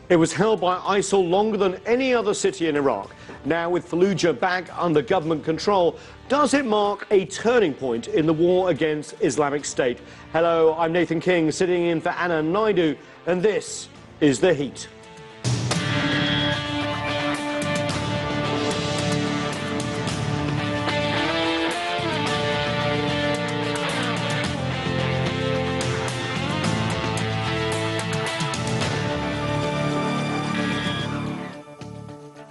It was held by ISIL longer than any other city in Iraq. Now, with Fallujah back under government control, does it mark a turning point in the war against Islamic State? Hello, I'm Nathan King, sitting in for Anna Naidu, and this is The Heat.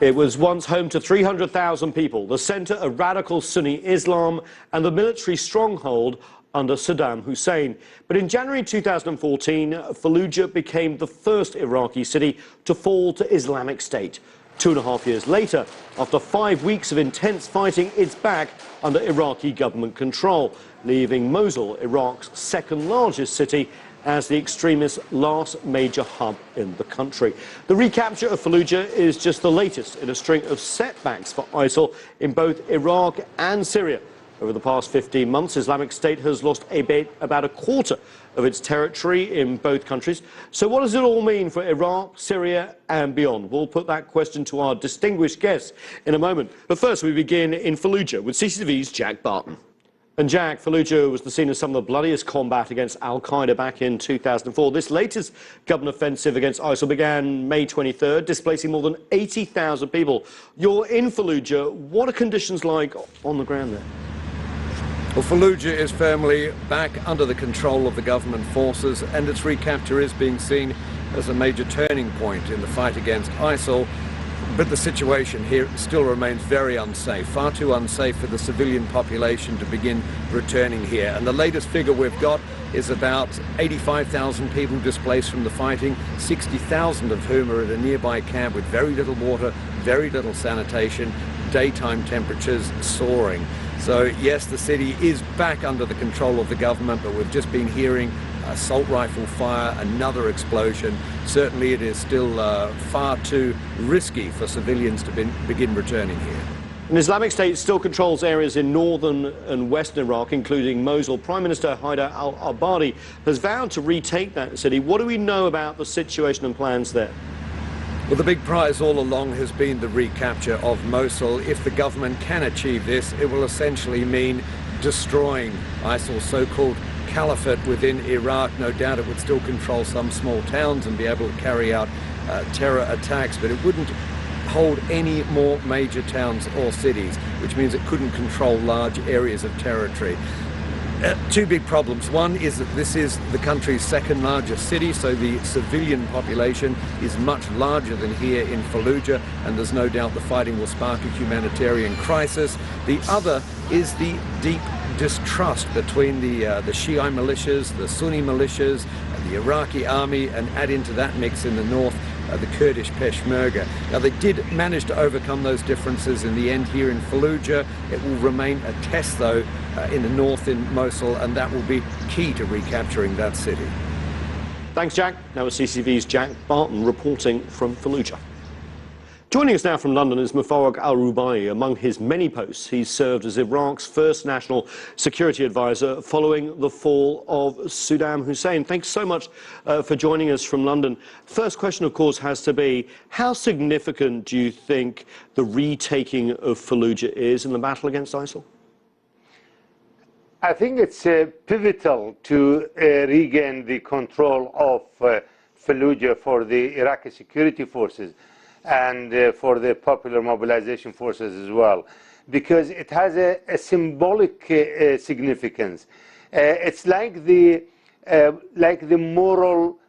It was once home to 300,000 people, the center of radical Sunni Islam and the military stronghold under Saddam Hussein. But in January 2014, Fallujah became the first Iraqi city to fall to Islamic State. 2.5 years later, after 5 weeks of intense fighting, it's back under Iraqi government control, leaving Mosul, Iraq's second largest city, as the extremists' last major hub in the country. The recapture of Fallujah is just the latest in a string of setbacks for ISIL in both Iraq and Syria. Over the past 15 months, Islamic State has lost about a quarter of its territory in both countries. So what does it all mean for Iraq, Syria and beyond? We'll put that question to our distinguished guests in a moment. But first, we begin in Fallujah with CCTV's Jack Barton. And Jack, Fallujah was the scene of some of the bloodiest combat against al-Qaeda back in 2004. This latest government offensive against ISIL began May 23rd, displacing more than 80,000 people. You're in Fallujah. What are conditions like on the ground there? Well, Fallujah is firmly back under the control of the government forces, and its recapture is being seen as a major turning point in the fight against ISIL. But the situation here still remains very unsafe, far too unsafe for the civilian population to begin returning here. And the latest figure we've got is about 85,000 people displaced from the fighting, 60,000 of whom are at a nearby camp with very little water, very little sanitation, daytime temperatures soaring. So yes, the city is back under the control of the government, but we've just been hearing assault rifle fire, another explosion. Certainly it is still far too risky for civilians to begin returning here. And Islamic State still controls areas in northern and western Iraq, including Mosul. Prime Minister Haider al-Abadi has vowed to retake that city. What do we know about the situation and plans there? Well, the big prize all along has been the recapture of Mosul. If the government can achieve this, it will essentially mean destroying ISIL's so-called caliphate within Iraq. No doubt it would still control some small towns and be able to carry out terror attacks, but it wouldn't hold any more major towns or cities, which means it couldn't control large areas of territory. Two big problems. One is that this is the country's second largest city, so the civilian population is much larger than here in Fallujah, and there's no doubt the fighting will spark a humanitarian crisis. The other is the deep distrust between the Shiite militias, the Sunni militias, and the Iraqi army, and add into that mix in the north the Kurdish Peshmerga. Now, they did manage to overcome those differences in the end here in Fallujah. It will remain a test, though, in the north in Mosul, and that will be key to recapturing that city. Thanks, Jack. Now with CCTV's Jack Barton reporting from Fallujah. Joining us now from London is Mufarraq al-Rubai. Among his many posts, he's served as Iraq's first national security advisor following the fall of Saddam Hussein. Thanks so much for joining us from London. First question, of course, has to be, how significant do you think the retaking of Fallujah is in the battle against ISIL? I think it's pivotal to regain the control of Fallujah for the Iraqi security forces and for the popular mobilization forces as well, because it has a symbolic significance. It's like the moral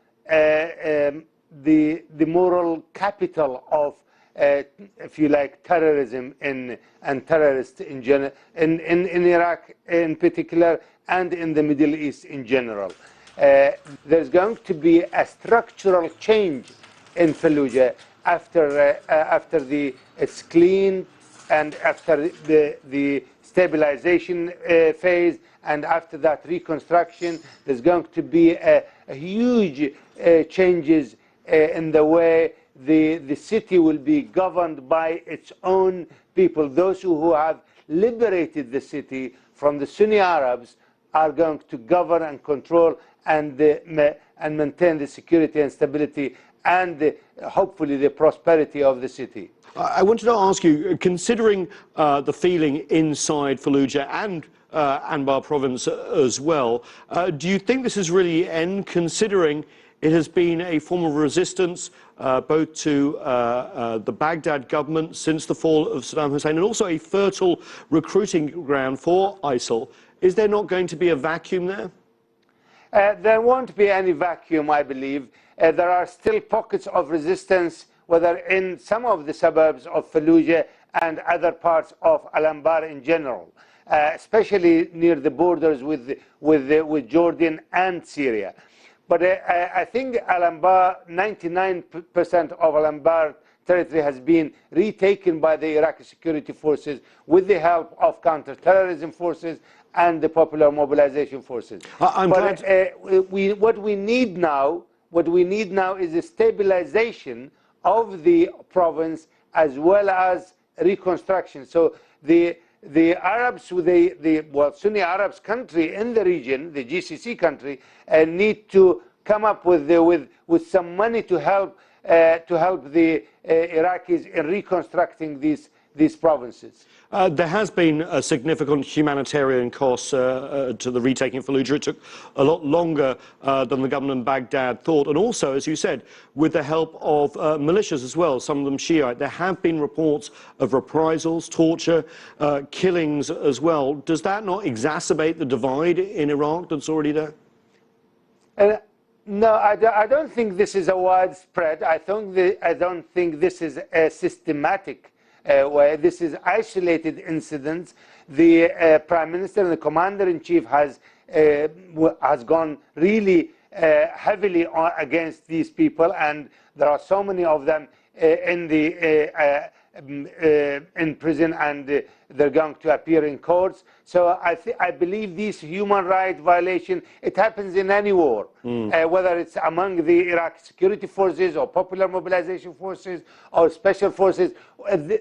moral capital of, if you like, terrorism and terrorists in general, in Iraq in particular, and in the Middle East in general. There's going to be a structural change in Fallujah after it's clean, and after the stabilization phase, and after that reconstruction. There's going to be a huge changes in the way the city will be governed by its own people. Those who have liberated the city from the Sunni Arabs are going to govern and control and maintain the security and stability and hopefully the prosperity of the city. I wanted to ask you, considering the feeling inside Fallujah and Anbar province as well, do you think this is really the end, considering it has been a form of resistance both to the Baghdad government since the fall of Saddam Hussein, and also a fertile recruiting ground for ISIL? Is there not going to be a vacuum there? There won't be any vacuum, I believe. There are still pockets of resistance, whether in some of the suburbs of Fallujah and other parts of Al-Anbar in general, especially near the borders with Jordan and Syria. But I think Al-Anbar, 99% of Al-Anbar territory has been retaken by the Iraqi security forces with the help of counter-terrorism forces and the popular mobilization forces. What we need now is a stabilization of the province as well as reconstruction. So the Arabs, Sunni Arabs country in the region, the GCC country, need to come up with some money to help the Iraqis in reconstructing these provinces. There has been a significant humanitarian cost to the retaking Fallujah. It took a lot longer than the government in Baghdad thought. And also, as you said, with the help of militias as well, some of them Shiite. There have been reports of reprisals, torture, killings as well. Does that not exacerbate the divide in Iraq that's already there? No, I don't think this is a widespread. I don't think this is a systematic where this is isolated incidents. The Prime Minister and the Commander-in-Chief has gone really heavily against these people, and there are so many of them in prison, and they're going to appear in courts. So I believe these human rights violation, it happens in any war, whether it's among the Iraqi security forces or popular mobilization forces or special forces.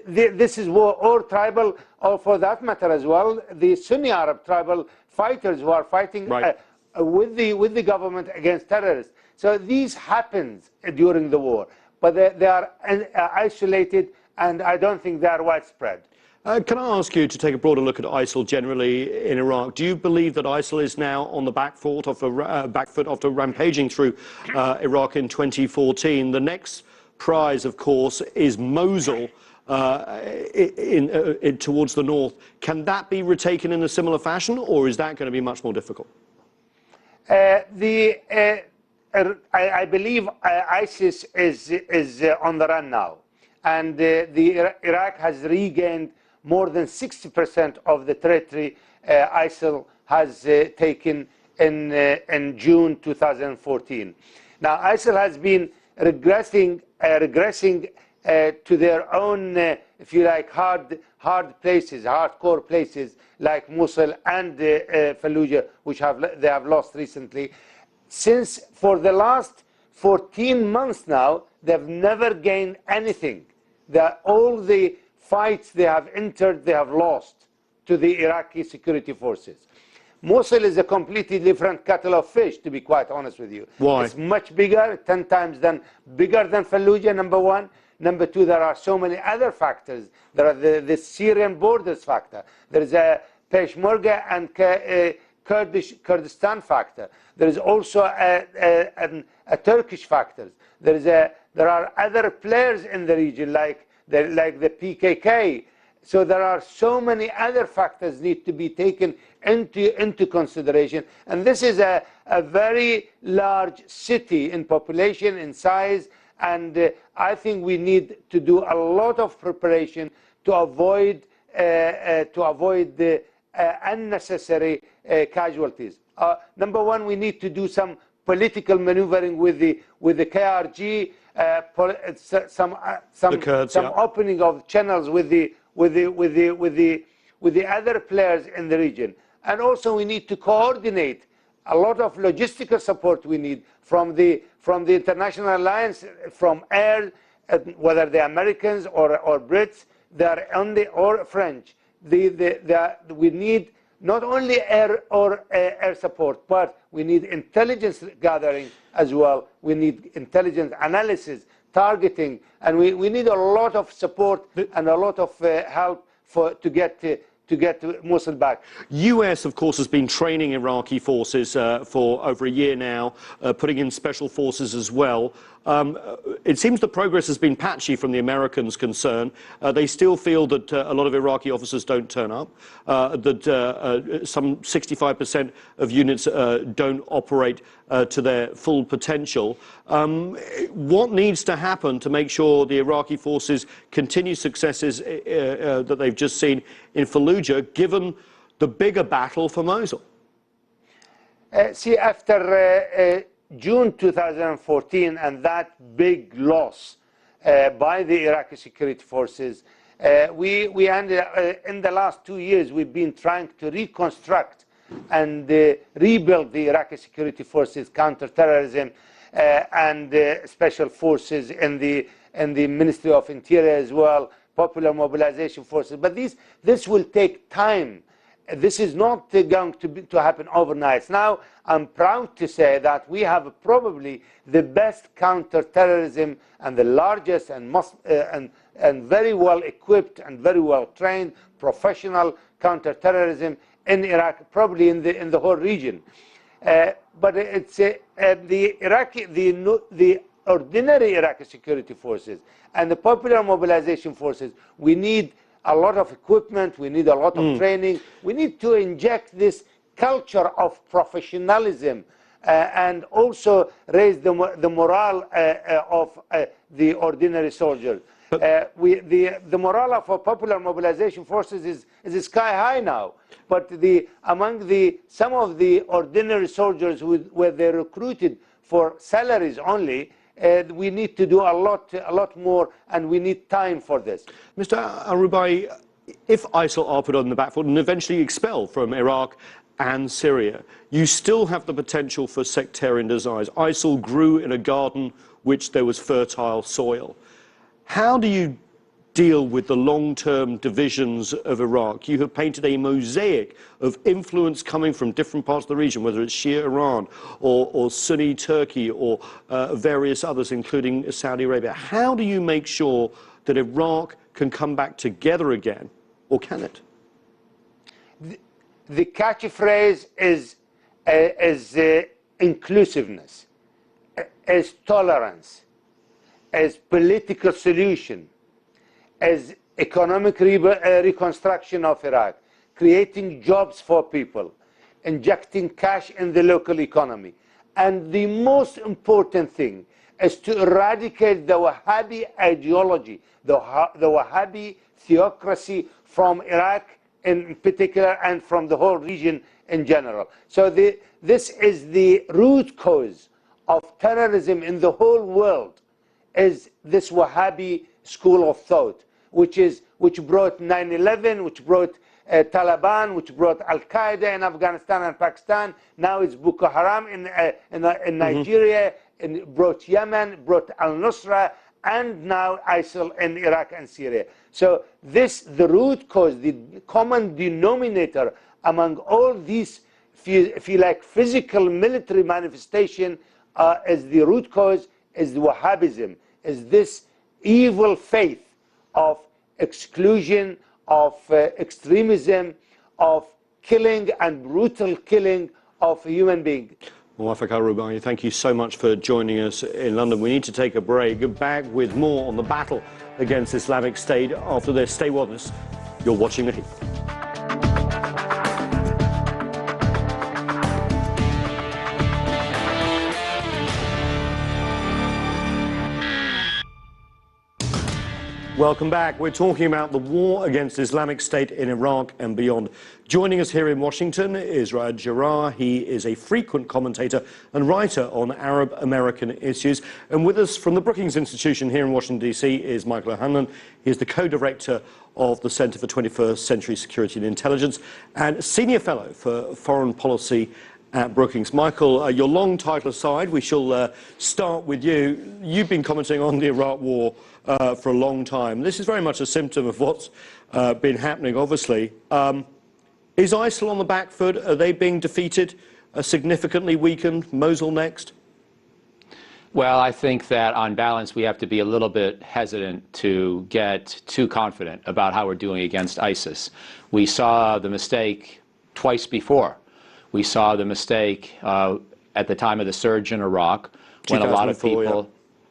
This is war, or tribal, or for that matter as well, the Sunni Arab tribal fighters who are fighting with the government against terrorists. So these happens during the war, but they are isolated, and I don't think they are widespread. Can I ask you to take a broader look at ISIL generally in Iraq? Do you believe that ISIL is now on the back foot after rampaging through Iraq in 2014? The next prize, of course, is Mosul towards the north. Can that be retaken in a similar fashion, or is that going to be much more difficult? I believe ISIS is on the run now, and Iraq has regained more than 60% of the territory ISIL has taken in June 2014. Now, ISIL has been regressing to their own, if you like, hardcore places like Mosul and Fallujah, which they have lost recently. Since for the last 14 months now, they've never gained anything. All the fights they have entered, they have lost to the Iraqi security forces. Mosul is a completely different kettle of fish, to be quite honest with you. Why? It's much bigger, 10 times bigger than Fallujah, number one. Number two, there are so many other factors. There are the Syrian borders factor. There is a Peshmerga and Kurdistan factor. There is also a Turkish factor. There are other players in the region like the PKK. So there are so many other factors need to be taken into consideration. And this is a very large city in population, in size, and I think we need to do a lot of preparation to avoid the unnecessary casualties. Number one, we need to do some political maneuvering with the KRG, some opening of channels with the other players in the region. And also we need to coordinate a lot of logistical support we need from the international alliance, from air, whether the Americans or Brits, or French. We need not only air support, but we need intelligence gathering as well. We need intelligence analysis, targeting, and we need a lot of support and a lot of help to get Mosul back. US, of course, has been training Iraqi forces for over a year now, putting in special forces as well. It seems the progress has been patchy from the Americans' concern. They still feel that a lot of Iraqi officers don't turn up, that some 65% of units don't operate to their full potential. What needs to happen to make sure the Iraqi forces continue successes that they've just seen in Fallujah, given the bigger battle for Mosul? See, after June 2014 and that big loss by the Iraqi security forces, we ended in the last 2 years we've been trying to reconstruct and rebuild the Iraqi security forces, counterterrorism, and special forces in the Ministry of Interior as well, popular mobilization forces. But this will take time. This is not going to happen overnight. Now, I'm proud to say that we have probably the best counterterrorism and the largest and very well equipped and very well trained professional counterterrorism in Iraq, probably in the whole region. But it's the ordinary Iraqi security forces and the popular mobilization forces. We need a lot of equipment, we need a lot of training, we need to inject this culture of professionalism and also raise the morale of the ordinary soldiers. The morale of our popular mobilization forces is sky high now, but among some of the ordinary soldiers where they recruited for salaries only, we need to do a lot more, and we need time for this. Mr. Al-Rubai, if ISIL are put on the back foot and eventually expelled from Iraq and Syria, you still have the potential for sectarian desires. ISIL grew in a garden which there was fertile soil. How do you deal with the long-term divisions of Iraq? You have painted a mosaic of influence coming from different parts of the region, whether it's Shia Iran or Sunni Turkey or various others, including Saudi Arabia. How do you make sure that Iraq can come back together again, or can it? The catchphrase is inclusiveness, is tolerance, as political solution, as economic reconstruction of Iraq, creating jobs for people, injecting cash in the local economy. And the most important thing is to eradicate the Wahhabi ideology, the Wahhabi theocracy from Iraq in particular and from the whole region in general. So this is the root cause of terrorism in the whole world, is this Wahhabi school of thought, which brought 9/11, which brought Taliban, which brought Al-Qaeda in Afghanistan and Pakistan. Now it's Boko Haram in Nigeria, and brought Yemen, brought Al-Nusra, and now ISIL in Iraq and Syria. So the root cause, the common denominator among all these, if you like, physical military manifestation, is the root cause is the Wahhabism, is this evil faith of exclusion, of extremism, of killing and brutal killing of a human being. Muwaffaq Al-Rubai, thank you so much for joining us in London. We need to take a break. Back with more on the battle against Islamic State after this. Stay with us. You're watching The Heat. Welcome back. We're talking about the war against Islamic State in Iraq and beyond. Joining us here in Washington is Ra'ad Jarrah. He is a frequent commentator and writer on Arab-American issues. And with us from the Brookings Institution here in Washington, D.C. is Michael O'Hanlon. He is the co-director of the Center for 21st Century Security and Intelligence and senior fellow for foreign policy at Brookings. Michael, your long title aside, we shall start with you. You've been commenting on the Iraq war for a long time. This is very much a symptom of what's been happening, obviously. Is ISIL on the back foot? Are they being defeated, significantly weakened? Mosul next? Well, I think that on balance, we have to be a little bit hesitant to get too confident about how we're doing against ISIS. We saw the mistake twice before. We saw the mistake at the time of the surge in Iraq, when a lot of people... Yeah.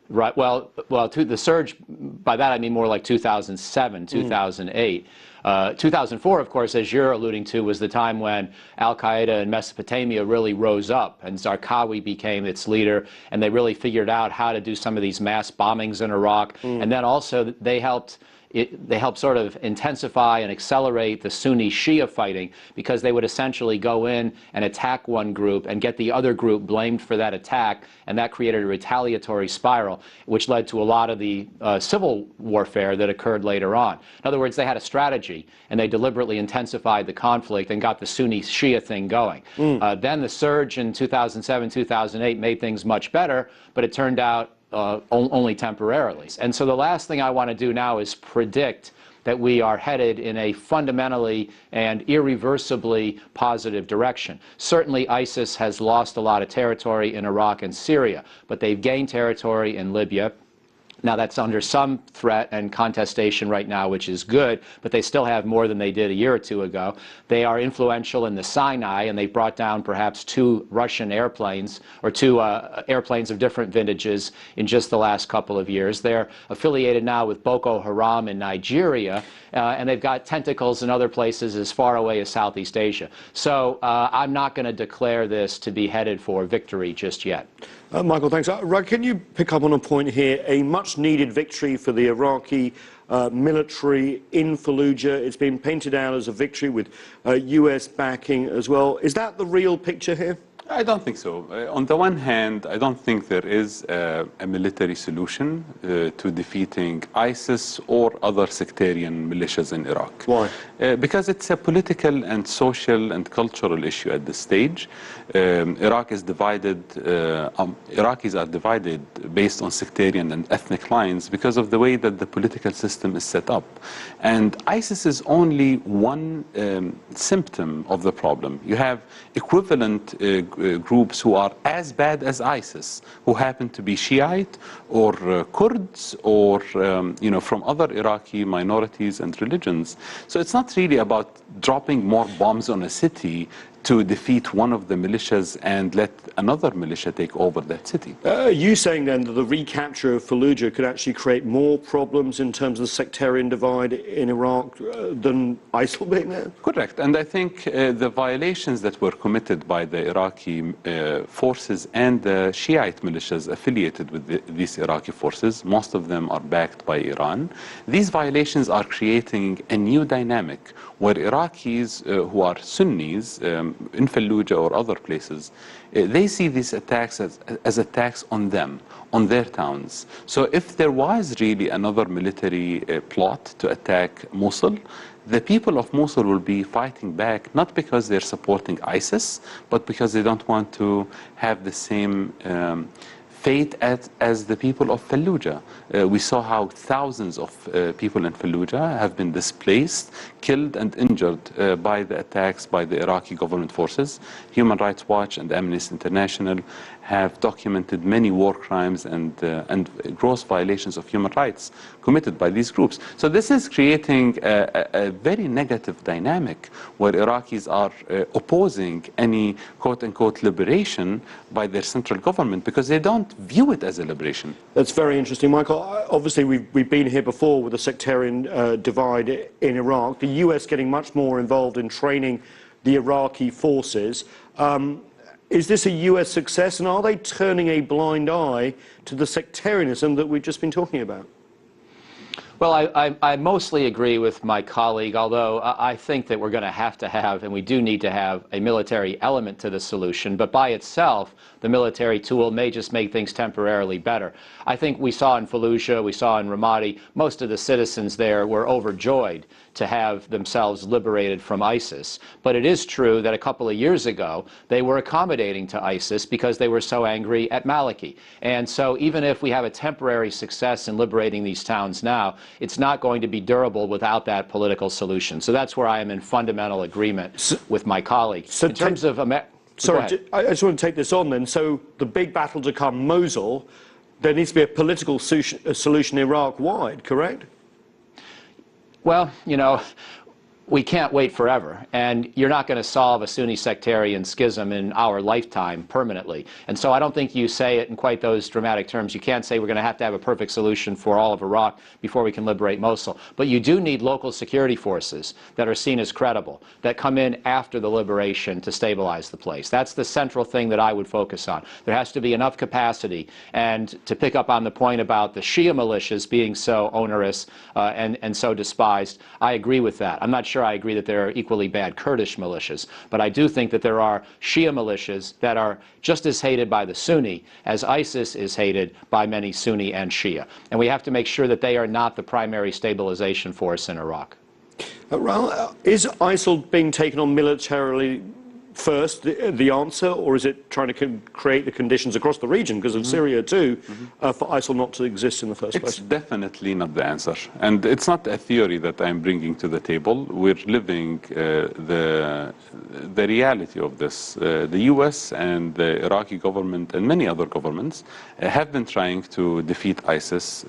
Right. Well, to the surge, by that I mean more like 2007, 2008. 2004, of course, as you're alluding to, was the time when al-Qaeda in Mesopotamia really rose up and Zarqawi became its leader, and they really figured out how to do some of these mass bombings in Iraq. And then also they helped sort of intensify and accelerate the Sunni Shia fighting, because they would essentially go in and attack one group and get the other group blamed for that attack, and that created a retaliatory spiral, which led to a lot of the civil warfare that occurred later on. In other words, they had a strategy, and they deliberately intensified the conflict and got the Sunni Shia thing going. Then the surge in 2007, 2008 made things much better, but it turned out only temporarily. And so the last thing I want to do now is predict that we are headed in a fundamentally and irreversibly positive direction. Certainly ISIS has lost a lot of territory in Iraq and Syria, but they've gained territory in Libya. Now, that's under some threat and contestation right now, which is good, but they still have more than they did a year or two ago. They are influential in the Sinai, and they've brought down perhaps 2 Russian airplanes, or 2 airplanes of different vintages in just the last couple of years. They're affiliated now with Boko Haram in Nigeria, and they've got tentacles in other places as far away as Southeast Asia. So I'm not going to declare this to be headed for victory just yet. Michael, thanks. Rug, can you pick up on a point here? A much-needed victory for the Iraqi military in Fallujah. It's been painted out as a victory with US backing as well. Is that the real picture here? I don't think so. On the one hand, I don't think there is a military solution to defeating ISIS or other sectarian militias in Iraq. Why? Because it's a political and social and cultural issue at this stage. Iraq is divided, Iraqis are divided based on sectarian and ethnic lines because of the way that the political system is set up. And ISIS is only one symptom of the problem. You have equivalent groups who are as bad as ISIS, who happen to be Shiite or Kurds or from other Iraqi minorities and religions. So it's not really about dropping more bombs on a city to defeat one of the militias and let another militia take over that city. Are you saying then that the recapture of Fallujah could actually create more problems in terms of the sectarian divide in Iraq than ISIL being there? Correct. And I think the violations that were committed by the Iraqi forces and the Shiite militias affiliated with these Iraqi forces, most of them are backed by Iran. These violations are creating a new dynamic where Iraqis who are Sunnis in Fallujah or other places, they see these attacks as attacks on them, on their towns. So if there was really another military plot to attack Mosul, the people of Mosul will be fighting back, not because they're supporting ISIS, but because they don't want to have the same fate as the people of Fallujah. We saw how thousands of people in Fallujah have been displaced, killed and injured by the attacks by the Iraqi government forces. Human Rights Watch and Amnesty International have documented many war crimes and gross violations of human rights committed by these groups. So this is creating a very negative dynamic where Iraqis are opposing any quote-unquote liberation by their central government because they don't view it as a liberation. That's very interesting, Michael. Obviously, we've been here before with the sectarian divide in Iraq. The US getting much more involved in training the Iraqi forces. Is this a US success, and are they turning a blind eye to the sectarianism that we've just been talking about? Well, I mostly agree with my colleague, although I think that we're going to have, and we do need to have, a military element to the solution. But by itself, the military tool may just make things temporarily better. I think we saw in Fallujah, we saw in Ramadi, most of the citizens there were overjoyed to have themselves liberated from ISIS. But it is true that a couple of years ago, they were accommodating to ISIS because they were so angry at Maliki. And so even if we have a temporary success in liberating these towns now, it's not going to be durable without that political solution. So that's where I am in fundamental agreement with my colleague. So in terms of sorry, I just want to take this on then. So the big battle to come, Mosul, there needs to be a political solution Iraq-wide, correct? Well, you know, we can't wait forever, and you're not going to solve a Sunni sectarian schism in our lifetime permanently. And so I don't think you say it in quite those dramatic terms. You can't say we're going to have a perfect solution for all of Iraq before we can liberate Mosul. But you do need local security forces that are seen as credible, that come in after the liberation to stabilize the place. That's the central thing that I would focus on. There has to be enough capacity. And to pick up on the point about the Shia militias being so onerous and so despised, I agree with that. I'm not sure I agree that there are equally bad Kurdish militias, but I do think that there are Shia militias that are just as hated by the Sunni as ISIS is hated by many Sunni and Shia. And we have to make sure that they are not the primary stabilization force in Iraq. Is ISIL being taken on militarily first, the answer, or is it trying to create the conditions across the region, because of Syria too, for ISIL not to exist in the first place? It's definitely not the answer. And it's not a theory that I'm bringing to the table. We're living the reality of this. The US and the Iraqi government and many other governments have been trying to defeat ISIS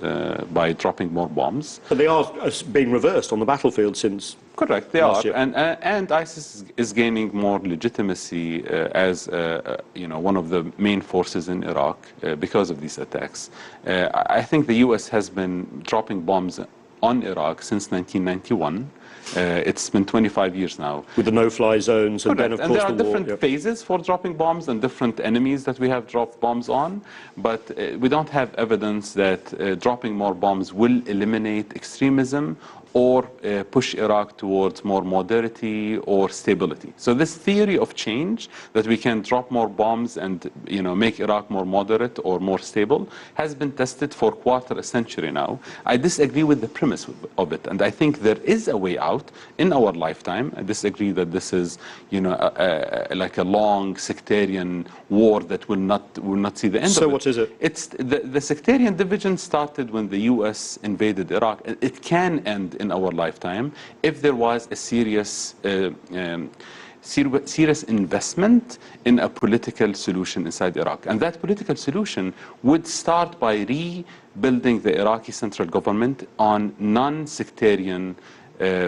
by dropping more bombs. But they are being reversed on the battlefield since... Correct, they are, and ISIS is gaining more legitimacy as one of the main forces in Iraq because of these attacks. I think the U.S. has been dropping bombs on Iraq since 1991. It's been 25 years now. With the no-fly zones, and then of course there are the war. different phases for dropping bombs and different enemies that we have dropped bombs on, but we don't have evidence that dropping more bombs will eliminate extremism or push Iraq towards more modernity or stability. So this theory of change, that we can drop more bombs and make Iraq more moderate or more stable, has been tested for quarter a century now. I disagree with the premise of it, and I think there is a way out in our lifetime. I disagree that this is like a long sectarian war that will not see the end of it. So what is it? It's the sectarian division started when the US invaded Iraq. It can end in our lifetime if there was a serious investment in a political solution inside Iraq. And that political solution would start by rebuilding the Iraqi central government on non-sectarian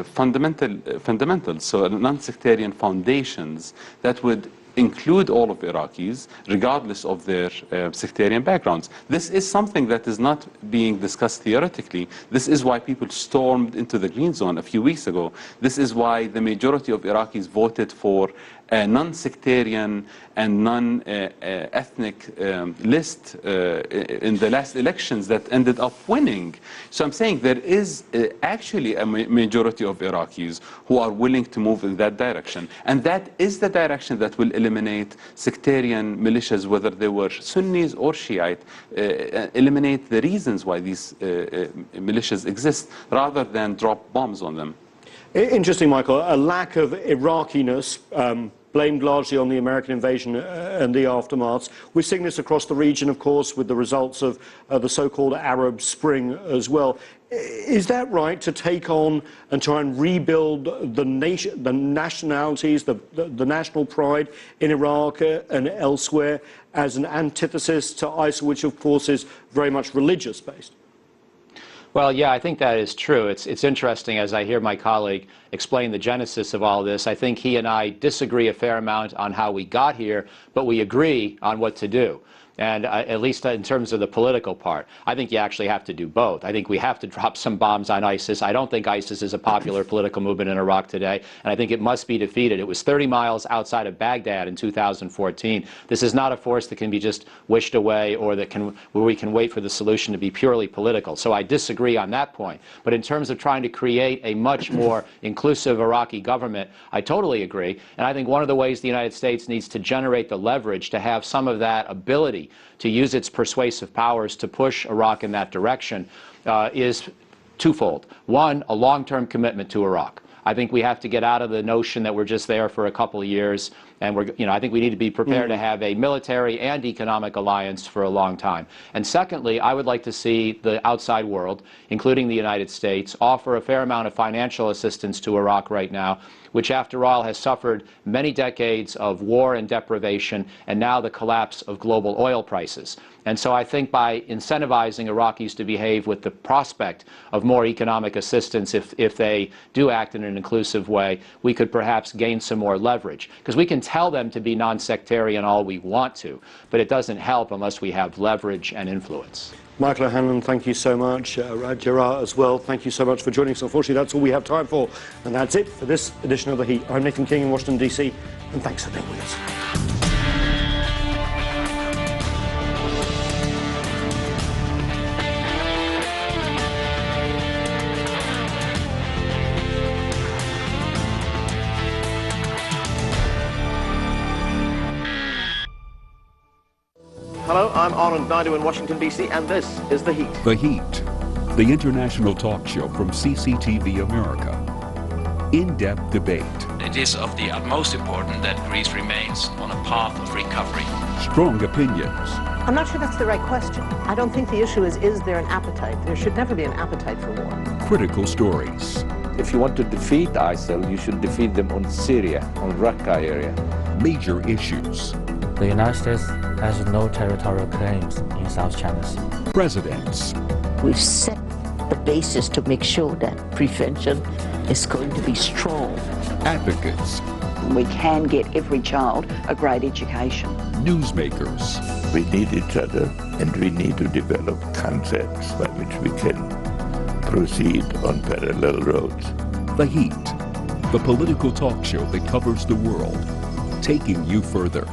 fundamentals, so non-sectarian foundations that would include all of Iraqis, regardless of their sectarian backgrounds. This is something that is not being discussed theoretically. This is why people stormed into the Green Zone a few weeks ago. This is why the majority of Iraqis voted for a non-sectarian and non-ethnic list in the last elections that ended up winning. So I'm saying there is actually a majority of Iraqis who are willing to move in that direction. And that is the direction that will eliminate sectarian militias, whether they were Sunnis or Shiite, eliminate the reasons why these militias exist, rather than drop bombs on them. Interesting, Michael. A lack of Iraqiness, blamed largely on the American invasion and the aftermaths. We're seeing this across the region, of course, with the results of the so-called Arab Spring as well. Is that right, to take on and try and rebuild the nation, the nationalities, the national pride in Iraq and elsewhere as an antithesis to ISIL, which of course is very much religious-based? Well, yeah, I think that is true. It's interesting as I hear my colleague explain the genesis of all this. I think he and I disagree a fair amount on how we got here, but we agree on what to do. And at least in terms of the political part, I think you actually have to do both. I think we have to drop some bombs on ISIS. I don't think ISIS is a popular political movement in Iraq today, and I think it must be defeated. It was 30 miles outside of Baghdad in 2014. This is not a force that can be just wished away, or where we can wait for the solution to be purely political. So I disagree on that point. But in terms of trying to create a much more inclusive Iraqi government, I totally agree. And I think one of the ways the United States needs to generate the leverage to have some of that ability to use its persuasive powers to push Iraq in that direction is twofold. One, a long-term commitment to Iraq. I think we have to get out of the notion that we're just there for a couple of years And I think we need to be prepared to have a military and economic alliance for a long time. And secondly, I would like to see the outside world, including the United States, offer a fair amount of financial assistance to Iraq right now, which after all has suffered many decades of war and deprivation, and now the collapse of global oil prices. And so I think by incentivizing Iraqis to behave with the prospect of more economic assistance, if they do act in an inclusive way, we could perhaps gain some more leverage. Because we can tell them to be non-sectarian all we want to, but it doesn't help unless we have leverage and influence. Michael O'Hanlon, thank you so much. Rajara as well, thank you so much for joining us. Unfortunately, that's all we have time for. And that's it for this edition of The Heat. I'm Nathan King in Washington, D.C., and thanks for being with us. Hello, I'm Arnold Naidu in Washington, D.C., and this is The Heat. The Heat, the international talk show from CCTV America. In-depth debate. It is of the utmost important that Greece remains on a path of recovery. Strong opinions. I'm not sure that's the right question. I don't think the issue is there an appetite? There should never be an appetite for war. Critical stories. If you want to defeat ISIL, you should defeat them on Syria, on Raqqa area. Major issues. The United States has no territorial claims in South China Sea. Presidents. We've set the basis to make sure that prevention is going to be strong. Advocates. We can get every child a great education. Newsmakers. We need each other, and we need to develop concepts by which we can proceed on parallel roads. The Heat, the political talk show that covers the world, taking you further.